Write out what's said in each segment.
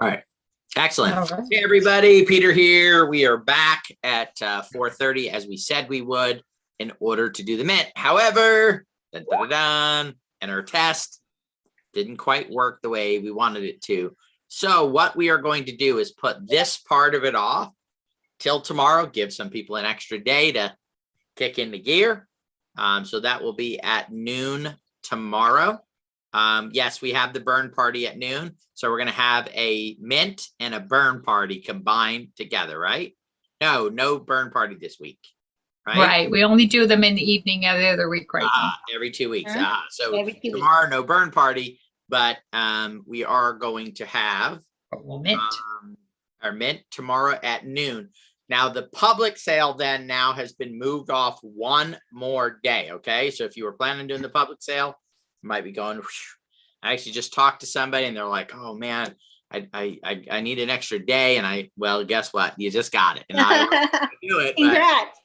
All right. Excellent. All right. Hey, everybody. Peter here. We are back at 4:30 as we said we would in order to do the mint. However, and our test didn't quite work the way we wanted it to. So what we are going to do is put this part of it off till tomorrow, give some people an extra day to kick into gear. So that will be at noon tomorrow. Yes, we have the burn party at noon. So we're going to have a mint and a burn party combined together, right? No burn party this week, right? Right. We only do them in the evening of the other week, right? Every 2 weeks. Huh? So Every 2 weeks. tomorrow, no burn party, but we are going to have But we'll mint. our mint tomorrow at noon. Now the public sale then now has been moved off one more day. Okay. So if you were planning on doing the public sale, you might be going, whew. I actually just talked to somebody and they're like, oh man, I need an extra day. And well, guess what? You just got it. And I do it. Congrats.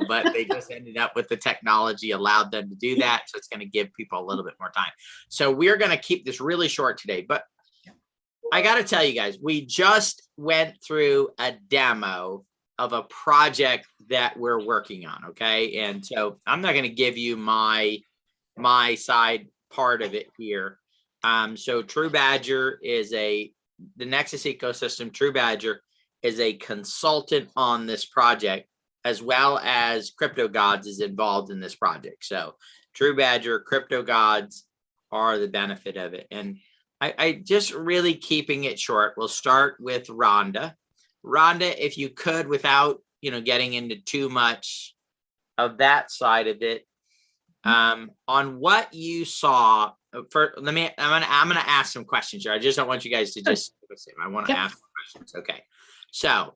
But they just ended up with the technology allowed them to do that. So it's going to give people a little bit more time. So we're going to keep this really short today, but I got to tell you guys, we just went through a demo of a project that we're working on. Okay. And so I'm not going to give you my side part of it here. So True Badger is the NEXUS ecosystem. True Badger is a consultant on this project, as well as Cryptogods is involved in this project. So True Badger, Cryptogods are the benefit of it. And I just really keeping it short. We'll start with Rhonda. Rhonda, if you could, without getting into too much of that side of it, on what you saw. I'm gonna ask some questions here. I just don't want you guys to just listen. I want to ask questions. Okay. So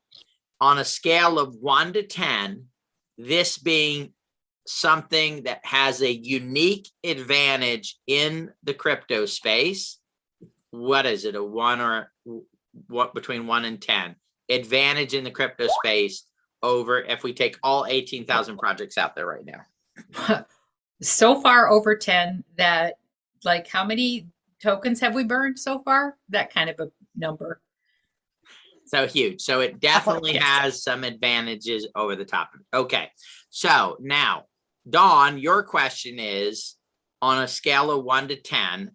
on a scale of 1 to 10, this being something that has a unique advantage in the crypto space, what is it? A 1 or what between 1 and 10 advantage in the crypto space over if we take all 18,000 projects out there right now? So far over 10 that, like, how many tokens have we burned so far? That kind of a number. So huge. So it definitely has some advantages over the top of it. Okay. So now, Dawn, your question is on a scale of 1 to 10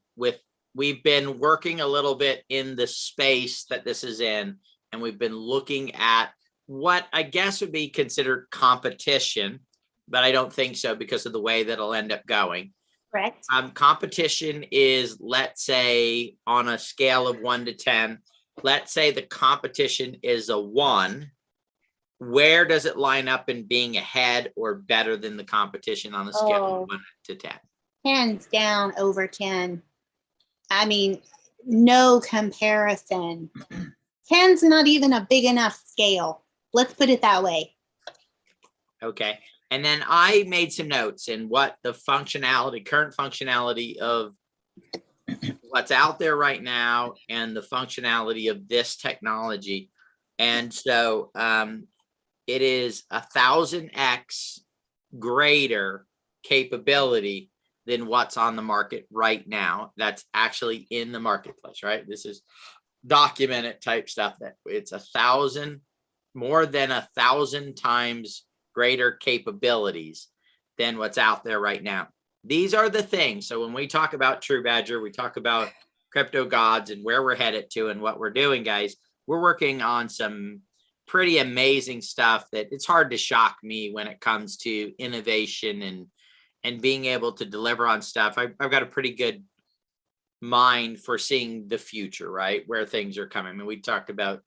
we've been working a little bit in the space that this is in, and we've been looking at what I guess would be considered competition, but I don't think so because of the way that it'll end up going. Correct. Competition is, let's say, on a scale of 1 to 10, let's say the competition is a 1. Where does it line up in being ahead or better than the competition on a scale of 1 to 10? Hands down over 10. I mean, no comparison. 10's not even a big enough scale. Let's put it that way. Okay. And then I made some notes in what the current functionality of what's out there right now and the functionality of this technology. And so it is 1,000x greater capability than what's on the market right now. That's actually in the marketplace, right? This is documented type stuff that it's more than 1,000 times greater capabilities than what's out there right now. These are the things. So when we talk about True Badger, we talk about Cryptogods and where we're headed to and what we're doing, guys. We're working on some pretty amazing stuff that it's hard to shock me when it comes to innovation and being able to deliver on stuff. I've got a pretty good mind for seeing the future, right? Where things are coming. I mean, we talked about,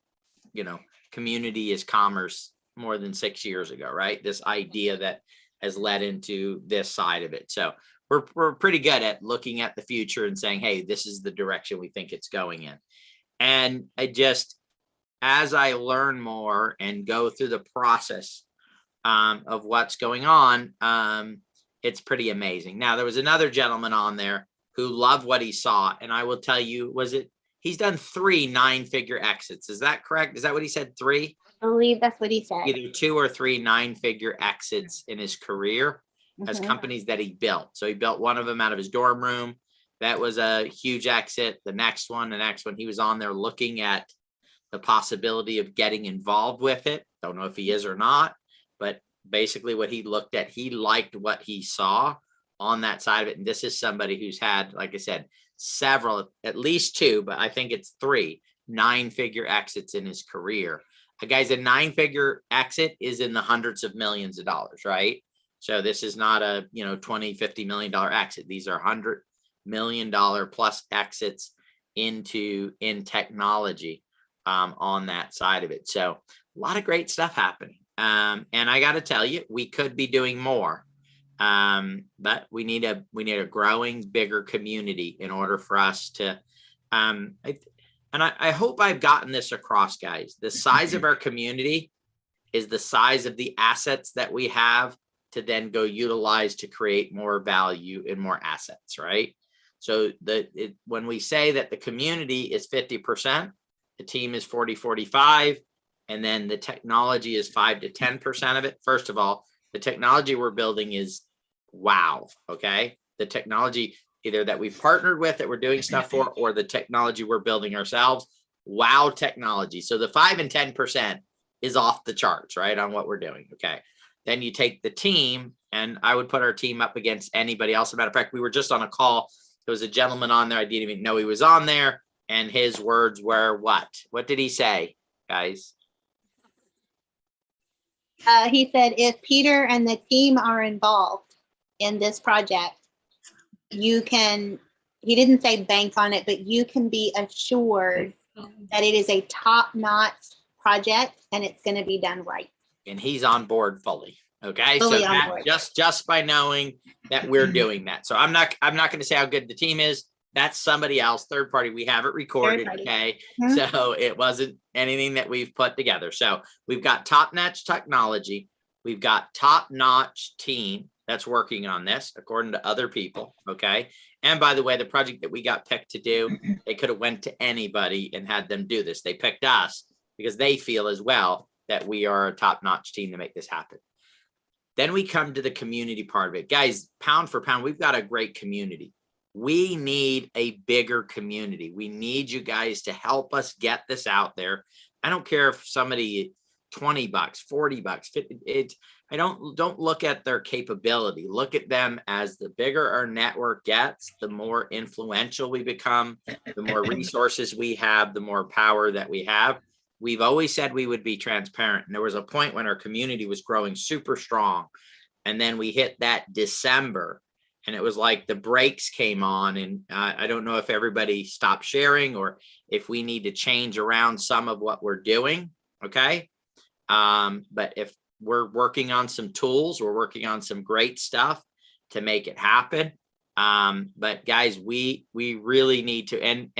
community is commerce more than 6 years ago, right? This idea that has led into this side of it. So we're pretty good at looking at the future and saying, hey, this is the direction we think it's going in. And as I learn more and go through the process of what's going on, it's pretty amazing. Now, there was another gentleman on there who loved what he saw. And I will tell you, he's done 3 9-figure exits. Is that correct? Is that what he said? 3? I believe that's what he said. Either 2 or 3 9-figure exits in his career as companies that he built. So he built one of them out of his dorm room. that was a huge exit. The next one, he was on there looking at the possibility of getting involved with it. Don't know if he is or not, but basically what he looked at, he liked what he saw on that side of it. And this is somebody who's had, like I said, several, at least 2, but I think it's 3 9-figure exits in his career. Guys, a 9-figure exit is in the hundreds of millions of dollars, right? So this is not a, you know, $20-50 million exit. These are $100 million plus exits in technology on that side of it. So a lot of great stuff happening. And I got to tell you, we could be doing more. But we need a growing, bigger community in order for us to, I hope I've gotten this across, guys. The size of our community is the size of the assets that we have to then go utilize to create more value and more assets, right? So when we say that the community is 50%, the team is 40-45, and then the technology is 5 to 10% of it. First of all, the technology we're building is wow. Okay. The technology either that we've partnered with that we're doing stuff for, or the technology we're building ourselves. Wow. Technology. So the 5 and 10% is off the charts, right? On what we're doing. Okay. Then you take the team, and I would put our team up against anybody else. As a matter of fact, we were just on a call. There was a gentleman on there. I didn't even know he was on there. And his words were what? What did he say, guys? He said, if Peter and the team are involved in this project, you can, he didn't say bank on it, but you can be assured that it is a top-notch project and it's going to be done right. And he's on board fully. Okay. Fully so on that, board. just by knowing that we're doing that. So I'm not going to say how good the team is. That's somebody else, third party. We have it recorded. Okay. Mm-hmm. So it wasn't anything that we've put together. So we've got top-notch technology. We've got top-notch team that's working on this according to other people. Okay. And by the way, the project that we got picked to do, they could have went to anybody and had them do this. They picked us because they feel as well that we are a top-notch team to make this happen. Then we come to the community part of it. Guys, pound for pound, we've got a great community. We need a bigger community. We need you guys to help us get this out there. I don't care if somebody $20, $40, 50, I don't look at their capability. Look at them as the bigger our network gets, the more influential we become, the more resources we have, the more power that we have. We've always said we would be transparent. And there was a point when our community was growing super strong. And then we hit that December, and it was like the brakes came on. And I don't know if everybody stopped sharing or if we need to change around some of what we're doing. Okay. But if we're working on some tools, we're working on some great stuff to make it happen. But guys, we really need to, and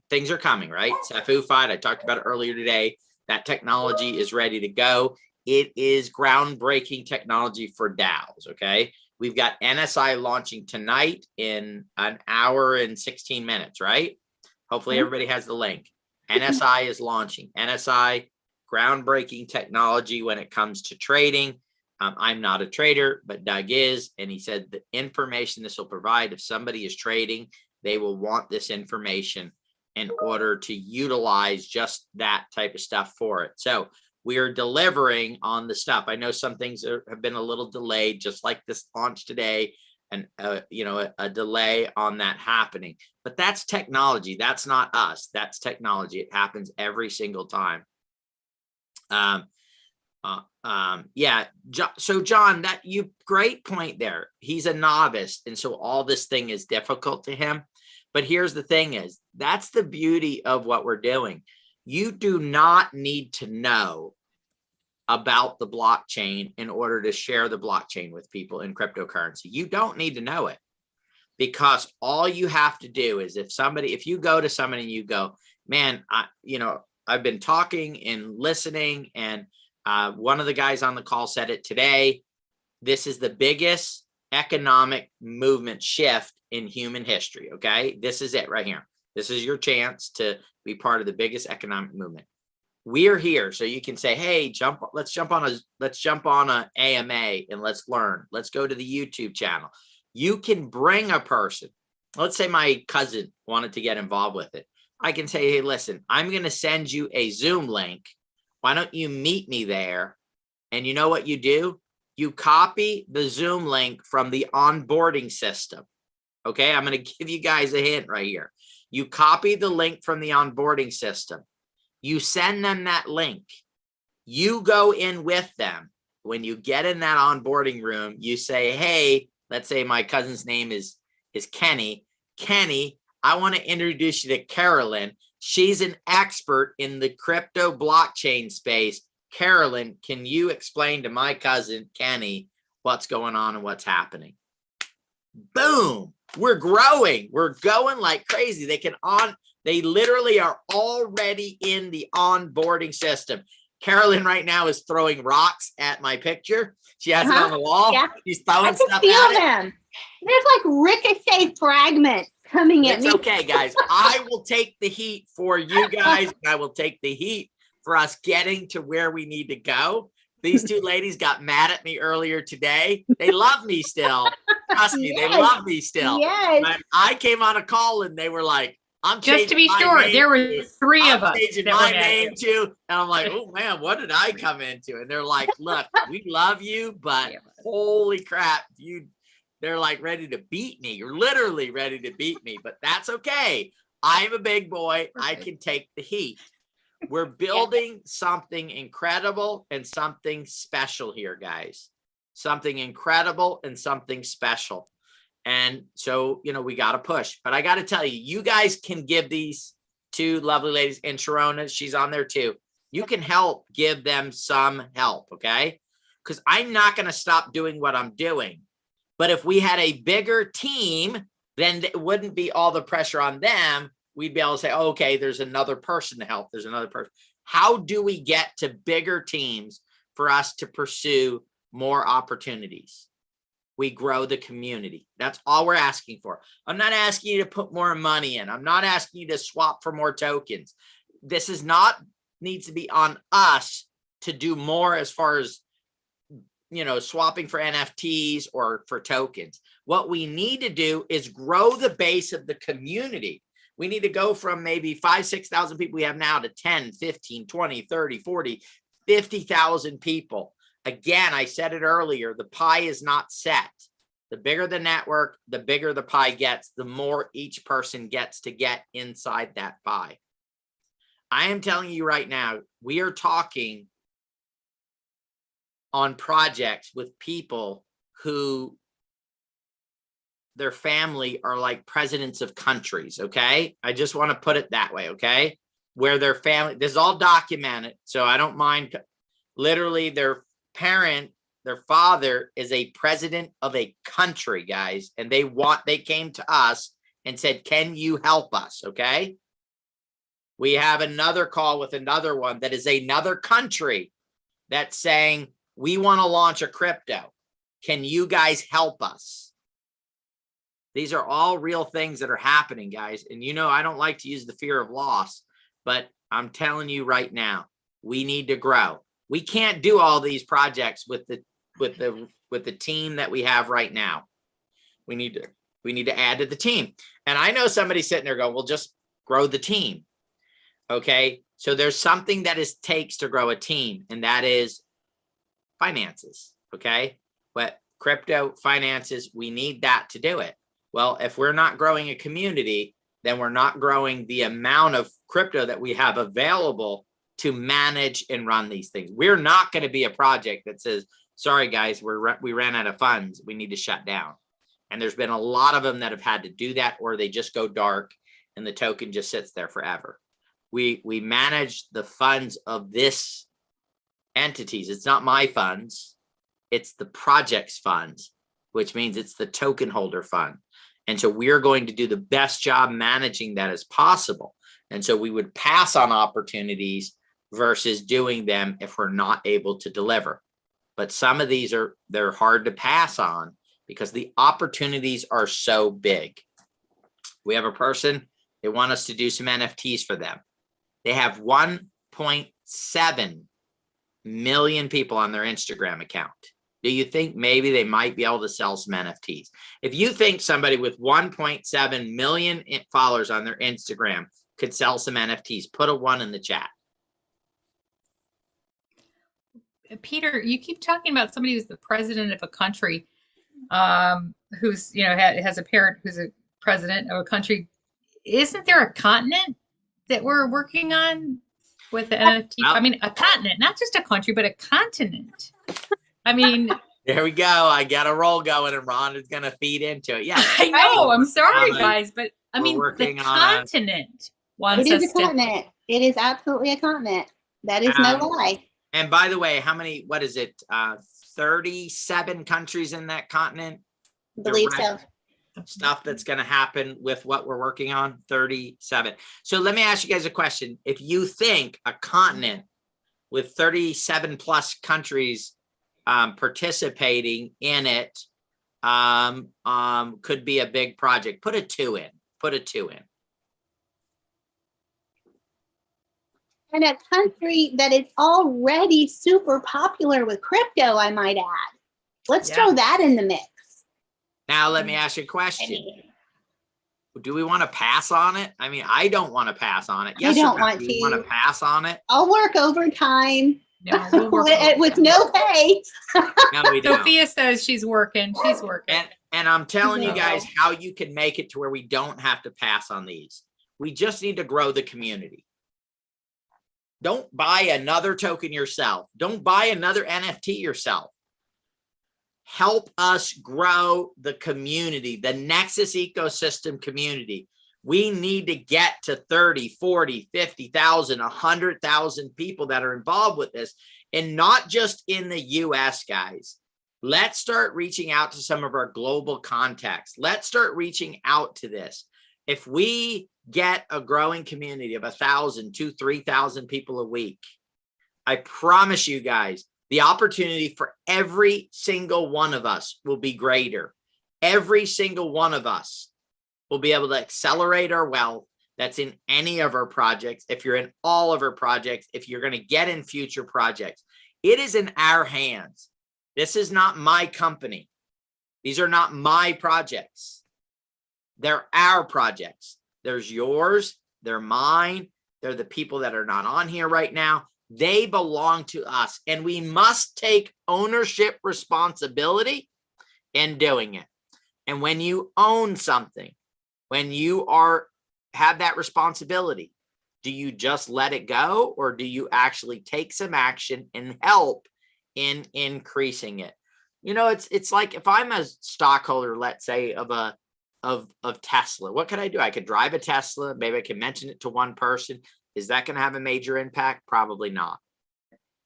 things are coming, right? Cephufide, I talked about it earlier today. That technology is ready to go. It is groundbreaking technology for DAOs. Okay. We've got NSI launching tonight in an hour and 16 minutes, right? Hopefully everybody has the link. NSI is launching. NSI, groundbreaking technology when it comes to trading. I'm not a trader, but Doug is. And he said the information this will provide, if somebody is trading, they will want this information in order to utilize just that type of stuff for it. So we are delivering on the stuff. I know some things have been a little delayed, just like this launch today, and a delay on that happening. But that's technology. That's not us. That's technology. It happens every single time. Yeah. So John, great point there. He's a novice. And so all this thing is difficult to him. But here's the thing is, that's the beauty of what we're doing. You do not need to know about the blockchain in order to share the blockchain with people in cryptocurrency. You don't need to know it, because all you have to do is if you go to somebody and you go, man, I've been talking and listening, and one of the guys on the call said it today. This is the biggest economic movement shift in human history. Okay. This is it right here. This is your chance to be part of the biggest economic movement. We're here. So you can say, hey, let's jump on a AMA and let's learn. Let's go to the YouTube channel. You can bring a person let's say my cousin wanted to get involved with it. I can say, hey, listen, I'm going to send you a Zoom link. Why don't you meet me there? And you know what you do? You copy the Zoom link from the onboarding system. Okay, I'm going to give you guys a hint right here. You copy the link from the onboarding system. You send them that link. You go in with them. When you get in that onboarding room, you say, hey, let's say my cousin's name is Kenny. Kenny, I want to introduce you to Carolyn. She's an expert in the crypto blockchain space. Carolyn, can you explain to my cousin Kenny what's going on and what's happening? Boom. We're growing. We're going like crazy. They literally are already in the onboarding system. Carolyn right now is throwing rocks at my picture. She has it on the wall. Yeah. She's throwing I can stuff feel at it. them. There's like ricochet fragments coming at It's me. okay, guys. I will take the heat for you guys. And I will take the heat for us getting to where we need to go. These two ladies got mad at me earlier today. They love me still. Trust me, they love me still. Yes. But I came on a call and they were like, I'm Just to be changing my sure, name there were to- 3 I'm of us changing that my were mad at name you. too. And I'm like, oh man, what did I come into? And they're like, look, we love you, but holy crap, they're like ready to beat me. You're literally ready to beat me, but that's okay. I'm a big boy. I can take the heat. We're building something incredible and something special here, guys. Something incredible and something special. And so, we got to push. But I got to tell you, you guys can give these two lovely ladies, and Sharona, she's on there too. You can help give them some help, okay? Because I'm not going to stop doing what I'm doing. But if we had a bigger team, then it wouldn't be all the pressure on them. We'd be able to say, oh, okay, there's another person to help. There's another person. How do we get to bigger teams for us to pursue more opportunities? We grow the community. That's all we're asking for. I'm not asking you to put more money in. I'm not asking you to swap for more tokens. This is not needs to be on us to do more as far as, swapping for NFTs or for tokens. What we need to do is grow the base of the community. We need to go from maybe 5,000, 6,000 people we have now to 10, 15, 20, 30, 40, 50,000 people. Again, I said it earlier, the pie is not set. The bigger the network, the bigger the pie gets, the more each person gets to get inside that pie. I am telling you right now, we are talking on projects with people who their family are like presidents of countries, okay? I just want to put it that way, okay? Where their family, this is all documented, so I don't mind. Literally, their parent, their father is a president of a country, guys, and they came to us and said, can you help us, okay? We have another call with another one that is another country that's saying, we want to launch a crypto. Can you guys help us? These are all real things that are happening, guys. And I don't like to use the fear of loss, but I'm telling you right now, we need to grow. We can't do all these projects with the team that we have right now. We need to add to the team. And I know somebody sitting there going, well, just grow the team. Okay. So there's something that it takes to grow a team, and that is finances. Okay. But crypto finances, we need that to do it. Well, if we're not growing a community, then we're not growing the amount of crypto that we have available to manage and run these things. We're not going to be a project that says, sorry, guys, we ran out of funds. We need to shut down. And there's been a lot of them that have had to do that, or they just go dark and the token just sits there forever. We manage the funds of this entities. It's not my funds. It's the project's funds, which means it's the token holder fund. And so we're going to do the best job managing that as possible. And so we would pass on opportunities versus doing them if we're not able to deliver. But some of these they're hard to pass on because the opportunities are so big. We have a person, they want us to do some NFTs for them. They have 1.7 million people on their Instagram account. Do you think maybe they might be able to sell some NFTs? If you think somebody with 1.7 million followers on their Instagram could sell some NFTs, put a 1 in the chat. Peter, you keep talking about somebody who's the president of a country, who's, you know, has a parent who's a president of a country. Isn't there a continent that we're working on with the NFT? Well, I mean, a continent, not just a country, but a continent. I mean, there we go. I got a roll going, and Rhonda's going to feed into it. Yeah, I know. I'm sorry, on a- guys, but I we're mean, the working on a- continent wants It is us a to. continent. It is absolutely a continent. That is no lie. And by the way, how many, what is it? 37 countries in that continent? I believe so. Stuff that's going to happen with what we're working on, 37. So let me ask you guys a question. If you think a continent with 37 plus countries participating in it could be a big project, put a 2 in. Put a 2 in. And a country that is already super popular with crypto, I might add. Let's throw that in the mix. Now, let me ask you a question. Do we want to pass on it? I mean, I don't want to pass on it. Yes, I don't or no? want Do you want to. to pass on it? I'll work overtime No, we'll work with no pay. No, we don't. Sophia says she's working. She's working. And I'm telling you No. guys how you can make it to where we don't have to pass on these. We just need to grow the community. Don't buy another token yourself. Don't buy another NFT yourself. Help us grow the community, the Nexus ecosystem community. We need to get to 30, 40, 50,000, 100,000 people that are involved with this, and not just in the US, guys. Let's start reaching out to some of our global contacts. Let's start reaching out to this. If we get a growing community of 1,000, 2,000, 3,000 people a week, I promise you guys, the opportunity for every single one of us will be greater. Every single one of us will be able to accelerate our wealth that's in any of our projects. If you're in all of our projects, if you're going to get in future projects, it is in our hands. This is not my company. These are not my projects. They're our projects. There's yours, they're mine, they're the people that are not on here right now. They belong to us, and we must take ownership responsibility in doing it. And when you own something, when you have that responsibility, do you just let it go, or do you actually take some action and help in increasing it? You know, it's like if I'm a stockholder, let's say, of Tesla, what could I do? I could drive a Tesla. Maybe I can mention it to one person. Is that going to have a major impact? Probably not.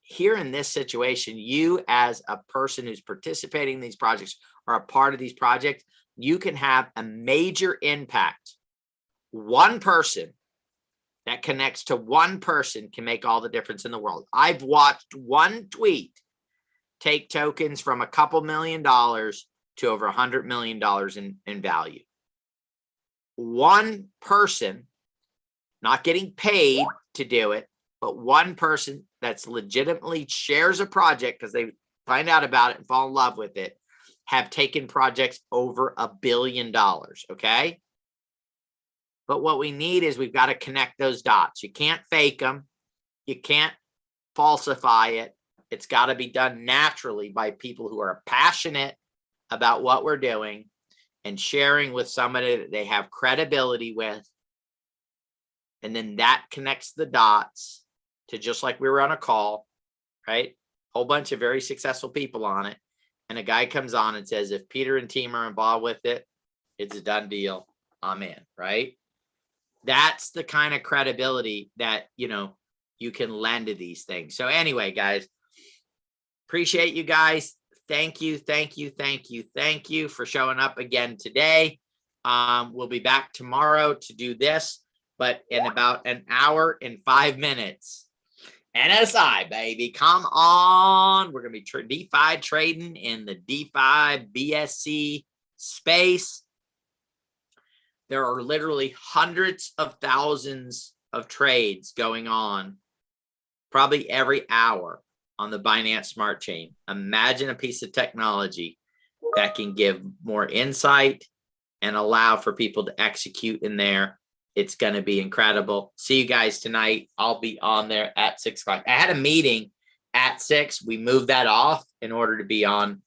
Here in this situation, you as a person who's participating in these projects or a part of these projects, you can have a major impact. One person that connects to one person can make all the difference in the world. I've watched one tweet take tokens from a couple $1 million to over $100 million in value. One person, not getting paid to do it, but one person that's legitimately shares a project because they find out about it and fall in love with it, have taken projects over $1 billion. Okay. But what we need is we've got to connect those dots. You can't fake them. You can't falsify it. It's got to be done naturally by people who are passionate about what we're doing and sharing with somebody that they have credibility with. And then that connects the dots to, just like we were on a call, right? Whole bunch of very successful people on it. And a guy comes on and says, if Peter and team are involved with it, it's a done deal. I'm in, right? That's the kind of credibility that, you know, you can lend to these things. So anyway, guys, appreciate you guys. Thank you, thank you, thank you, thank you for showing up again today. We'll be back tomorrow to do this, but in about an hour and 5 minutes. NSI, baby, come on. We're going to be DeFi trading in the DeFi BSC space. There are literally hundreds of thousands of trades going on probably every hour. on the Binance Smart Chain. Imagine a piece of technology that can give more insight and allow for people to execute in there. It's going to be incredible. See you guys tonight. I'll be on there at 6 o'clock. I had a meeting at 6. We moved that off in order to be on